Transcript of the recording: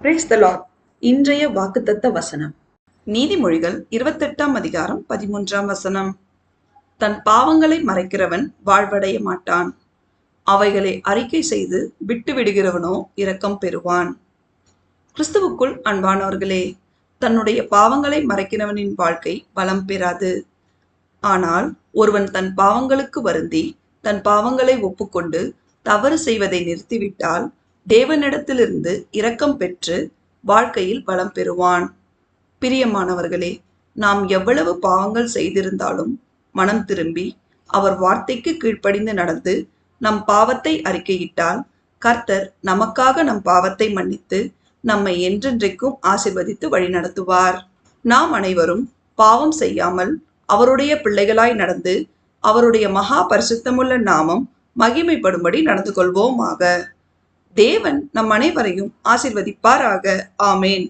Praise the Lord. இன்றைய வாக்குத்தத்த வசனம் நீதிமொழிகள் 28ஆம் அதிகாரம் 13ஆம் வசனம். தன் பாவங்களை மறைக்கிறவன் வாழ்வடைய மாட்டான், அவைகளை அறிக்கை செய்து விட்டு விடுகிறவனோ இரக்கம் பெறுவான். கிறிஸ்துவுக்குள் அன்பானவர்களே, தன்னுடைய பாவங்களை மறைக்கிறவனின் வாழ்க்கை பலம் பெறாது. ஆனால் ஒருவன் தன் பாவங்களுக்கு வருந்தி தன் பாவங்களை ஒப்புக்கொண்டு தவறு செய்வதை நிறுத்திவிட்டால் தேவனிடத்திலிருந்து இரக்கம் பெற்று வாழ்க்கையில் பலம் பெறுவான். பிரியமானவர்களே, நாம் எவ்வளவு பாவங்கள் செய்திருந்தாலும் மனம் திரும்பி அவர் வார்த்தைக்கு கீழ்ப்படிந்து நடந்து நம் பாவத்தை அறிக்கையிட்டால் கர்த்தர் நமக்காக நம் பாவத்தை மன்னித்து நம்மை என்றென்றைக்கும் ஆசீர்வதித்து வழிநடத்துவார். நாம் அனைவரும் பாவம் செய்யாமல் அவருடைய பிள்ளைகளாய் நடந்து அவருடைய மகா பரிசுத்தமுள்ள நாமம் மகிமைப்படும்படி நடந்து கொள்வோமாக. தேவன் நம் அனைவரையும் ஆசீர்வதிப்பாராக. ஆமேன்.